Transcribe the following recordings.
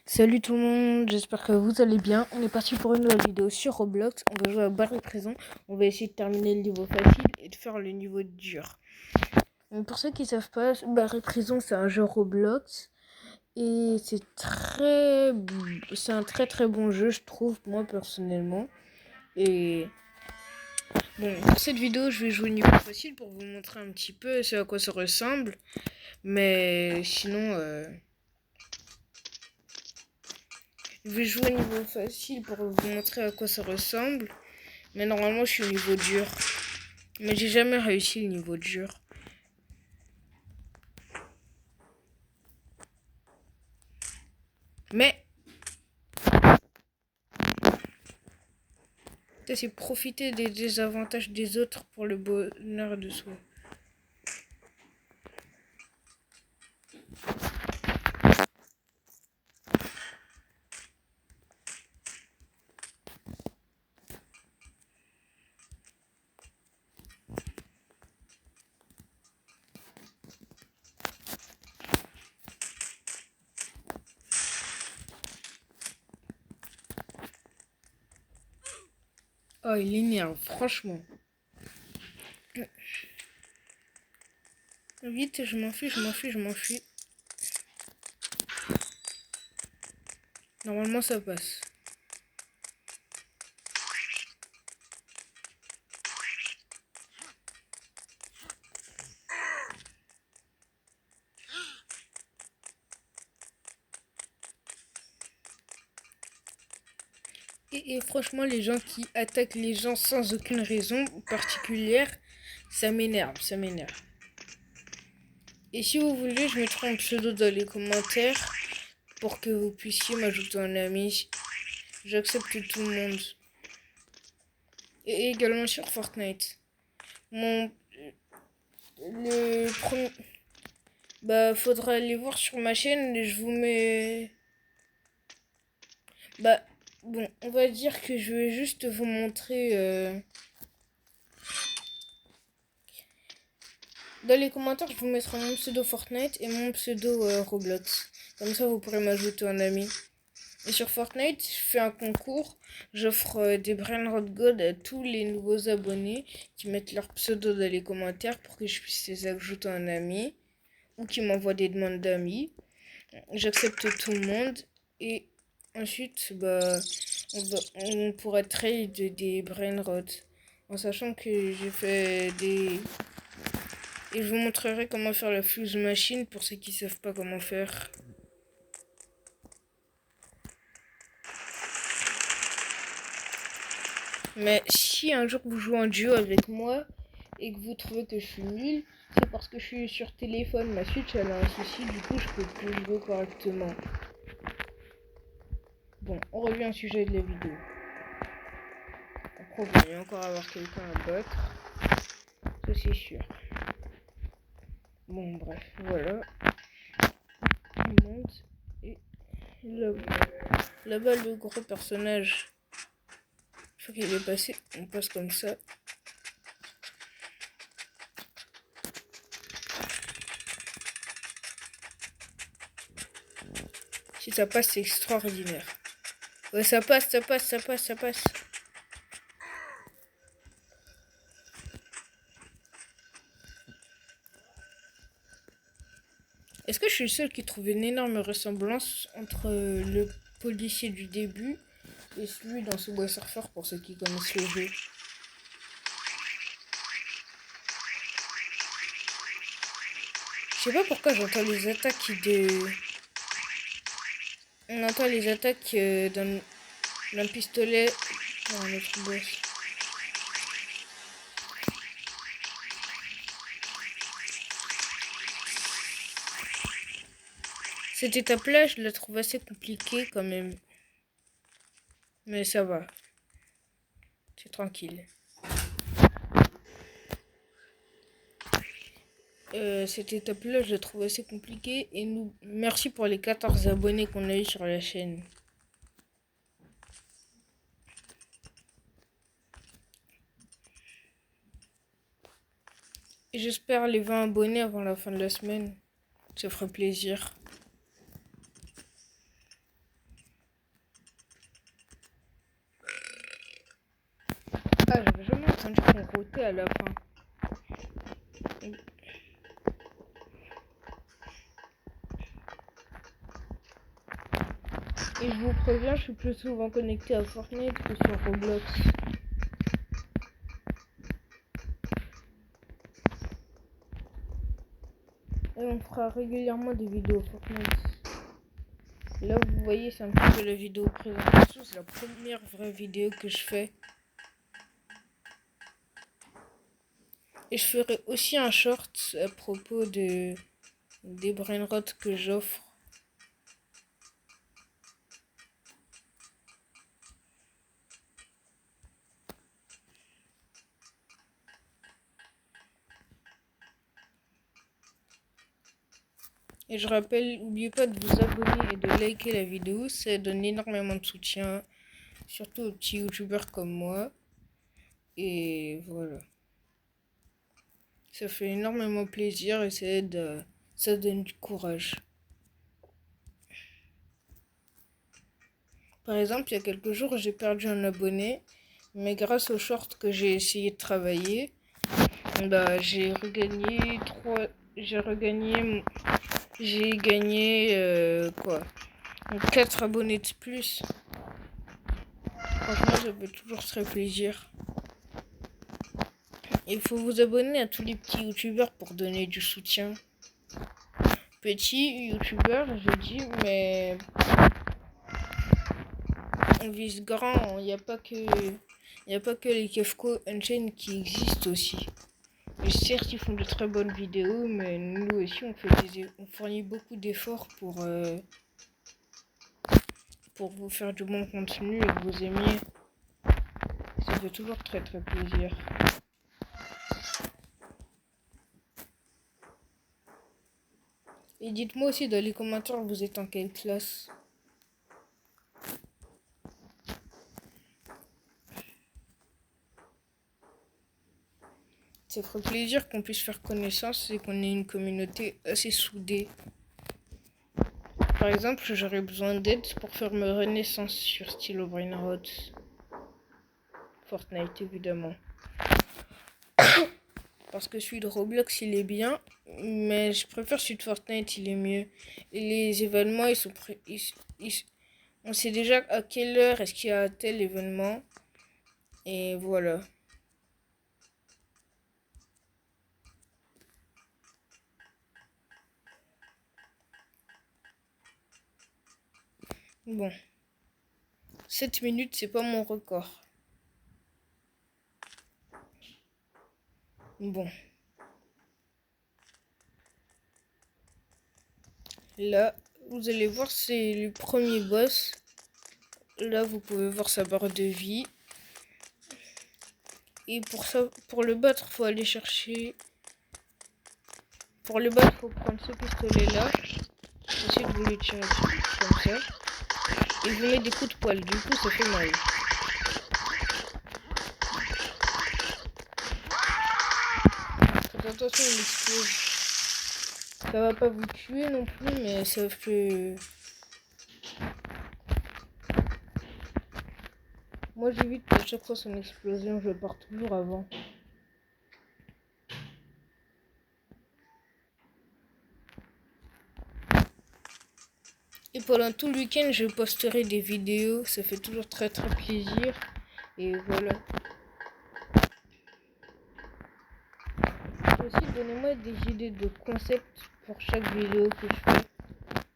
Salut tout le monde, j'espère que vous allez bien. On est parti pour une nouvelle vidéo sur Roblox. On va jouer à Barre et Prison. On va essayer de terminer le niveau facile et de faire le niveau dur. Donc pour ceux qui ne savent pas, Barre et Prison c'est un jeu Roblox. Et c'est un très bon jeu, je trouve, moi personnellement. Et bon, pour cette vidéo, je vais jouer au niveau facile pour vous montrer un petit peu ce à quoi ça ressemble. Mais sinon... Je vais jouer au niveau facile pour vous montrer à quoi ça ressemble. Mais normalement, je suis au niveau dur. Mais j'ai jamais réussi le niveau dur. Mais, c'est profiter des désavantages des autres pour le bonheur de soi. Oh, il énerve, franchement. Vite, je m'enfuis. Normalement, ça passe. Et franchement, les gens qui attaquent les gens sans aucune raison particulière, ça m'énerve. Et si vous voulez, je mettrai un pseudo dans les commentaires pour que vous puissiez m'ajouter en ami. J'accepte tout le monde. Et également sur Fortnite. Le premier... Bah, faudra aller voir sur ma chaîne. Je vous mets... Bah, bon, on va dire que je vais juste vous montrer... Dans les commentaires, je vous mettrai mon pseudo Fortnite et mon pseudo Roblox. Comme ça, vous pourrez m'ajouter en ami. Et sur Fortnite, je fais un concours. J'offre des Brainrot Gold à tous les nouveaux abonnés qui mettent leur pseudo dans les commentaires pour que je puisse les ajouter en ami. Ou qui m'envoient des demandes d'amis. J'accepte tout le monde. Et ensuite, bah, on pourra trade des Brainrot. En sachant que j'ai fait des... Et je vous montrerai comment faire la fuse machine pour ceux qui savent pas comment faire. Mais si un jour vous jouez en duo avec moi et que vous trouvez que je suis nul, c'est parce que je suis sur téléphone. Ma Switch elle a un souci, du coup je peux plus jouer correctement. Bon, on revient au sujet de la vidéo. Après, il va y encore avoir quelqu'un à battre. Ça c'est sûr. Bon bref, voilà. On monte. Et là-bas le gros personnage. Une fois qu'il est passé, on passe comme ça. Si ça passe, c'est extraordinaire. Ouais, ça passe. Est-ce que je suis le seul qui trouve une énorme ressemblance entre le policier du début et celui dans Subway Surfer pour ceux qui connaissent le jeu? Je sais pas pourquoi j'entends les attaques de... On entend les attaques d'un pistolet dans notre boss. Cette étape-là, je la trouve assez compliquée quand même. Mais ça va. C'est tranquille. Cette étape-là, je la trouve assez compliquée. Et nous, merci pour les 14 abonnés qu'on a eu sur la chaîne. Et j'espère les 20 abonnés avant la fin de la semaine. Ça ferait plaisir. Ah, j'avais jamais entendu qu'on rotait à la fin. Et je vous préviens, je suis plus souvent connecté à Fortnite que sur Roblox. Et on fera régulièrement des vidéos Fortnite. Là, vous voyez, c'est un petit peu la vidéo présentation. C'est la première vraie vidéo que je fais. Et je ferai aussi un short à propos des brainrots que j'offre. Et je rappelle, n'oubliez pas de vous abonner et de liker la vidéo. Ça donne énormément de soutien, surtout aux petits youtubeurs comme moi. Et voilà. Ça fait énormément plaisir et ça aide, ça donne du courage. Par exemple, il y a quelques jours, j'ai perdu un abonné, mais grâce au short que j'ai essayé de travailler, bah, j'ai gagné quoi, 4 abonnés de plus. Franchement, ça fait toujours très plaisir. Il faut vous abonner à tous les petits youtubeurs pour donner du soutien. Petit youtubeur, je dis, mais on vise grand. Il n'y a pas que les Kefko Unchained qui existent aussi. Et certes, ils font de très bonnes vidéos, mais nous aussi, on fournit beaucoup d'efforts pour vous faire du bon contenu et que vous aimiez. Ça fait toujours très très plaisir. Et dites-moi aussi dans les commentaires, vous êtes en quelle classe? Ça ferait plaisir qu'on puisse faire connaissance et qu'on ait une communauté assez soudée. Par exemple, j'aurais besoin d'aide pour faire ma renaissance sur Stylo Brainrot. Fortnite, évidemment. Parce que celui de Roblox, il est bien, mais je préfère celui de Fortnite, il est mieux. Et les événements, on sait déjà à quelle heure est-ce qu'il y a tel événement. Et voilà. Bon. 7 minutes, c'est pas mon record. Bon. Là, vous allez voir, c'est le premier boss. Là, vous pouvez voir sa barre de vie. Et pour le battre, faut aller chercher. Pour le battre, faut prendre ce pistolet-là. Ensuite, vous lui tirez dessus, comme ça. Et vous mettez des coups de poil. Du coup, ça fait mal. Faites attention, il explose. Ça va pas vous tuer non plus, mais ça fait... Moi, j'évite à chaque fois son explosion. Je pars toujours avant. Et pendant tout le week-end, je posterai des vidéos. Ça fait toujours très très plaisir. Et voilà. Aussi, donnez-moi des idées de concepts pour chaque vidéo que je fais.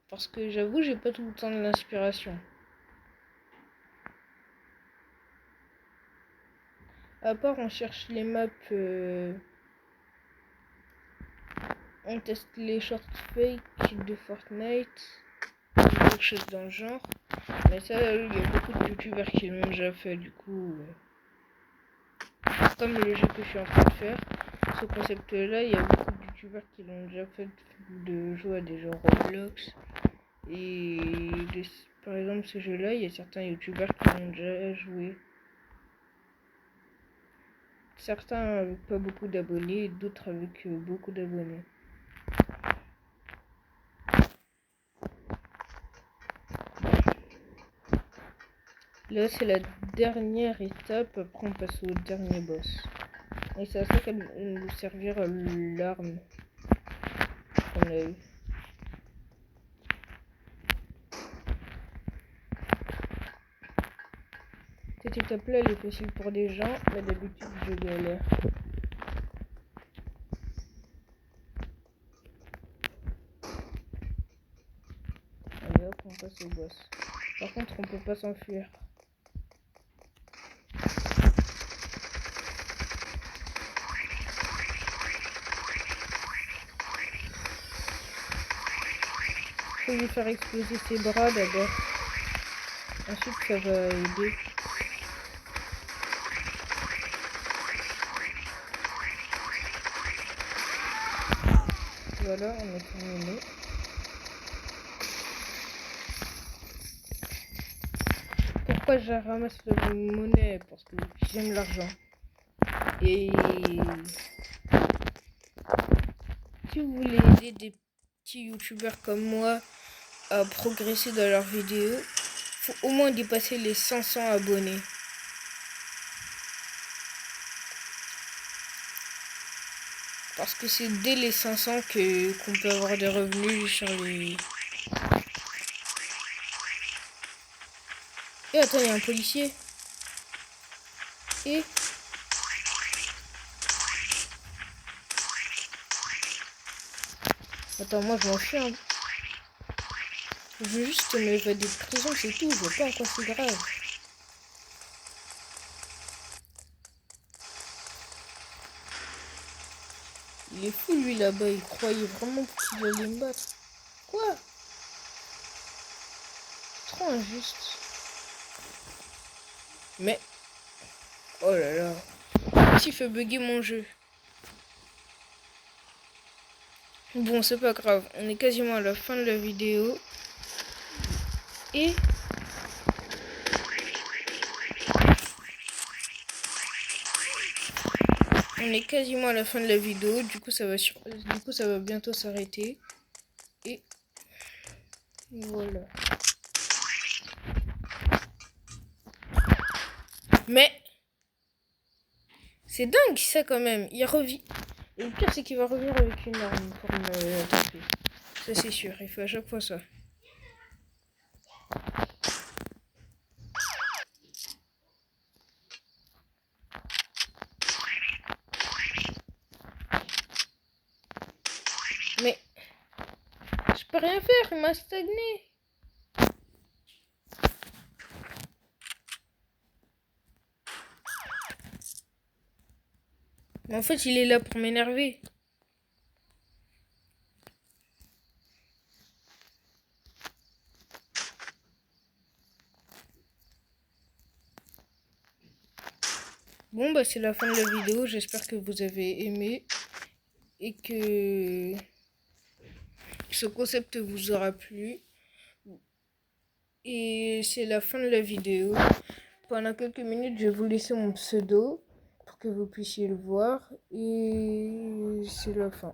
Parce que j'avoue, j'ai pas tout le temps de l'inspiration. À part, on cherche les maps. On teste les short fake de Fortnite. Quelque chose dans le genre. Mais ça, il y a beaucoup de youtubeurs qui l'ont déjà fait, du coup. Comme le jeu que je suis en train de faire, ce concept-là, il y a beaucoup de youtubeurs qui l'ont déjà fait, de jouer à des jeux Roblox. Et par exemple, ce jeu-là, il y a certains youtubeurs qui l'ont déjà joué. Certains avec pas beaucoup d'abonnés, et d'autres avec beaucoup d'abonnés. Là, c'est la dernière étape, après on passe au dernier boss. Et c'est à ça qu'elle va nous servir l'arme qu'on a eu. Cette étape-là, elle est facile pour des gens, mais d'habitude, je galère. Allez hop, on passe au boss. Par contre, on peut pas s'enfuir. Faut lui faire exploser ses bras d'abord. Ensuite, ça va aider. Voilà, on a terminé. Pourquoi je ramasse la monnaie? Parce que j'aime l'argent. Et si vous voulez aider des petits youtubeurs comme moi à progresser dans leurs vidéos, faut au moins dépasser les 500 abonnés. Parce que c'est dès les 500 qu'on peut avoir des revenus sur les... Et attends, il y a un policier. Et... Attends, moi je m'en fous. Hein. Je veux juste m'évader de prison, c'est tout. Je vois pas en quoi c'est grave. Il est fou lui là-bas, il croyait vraiment qu'il allait me battre. Quoi? C'est trop injuste. Mais... Oh là là. Il fait bugger mon jeu. Bon, c'est pas grave. On est quasiment à la fin de la vidéo. Et... On est quasiment à la fin de la vidéo. Du coup, ça va bientôt s'arrêter. Et... Voilà. Mais... C'est dingue ça quand même. Il revient. Et le pire, c'est qu'il va revenir avec une arme pour me taper. Ça, c'est sûr. Il fait à chaque fois ça. Mais... Je peux rien faire. Il m'a stagné. Mais en fait, il est là pour m'énerver. Bon, bah c'est la fin de la vidéo. J'espère que vous avez aimé. Et que ce concept vous aura plu. Et c'est la fin de la vidéo. Pendant quelques minutes, je vais vous laisser mon pseudo pour que vous puissiez le voir. Et c'est la fin.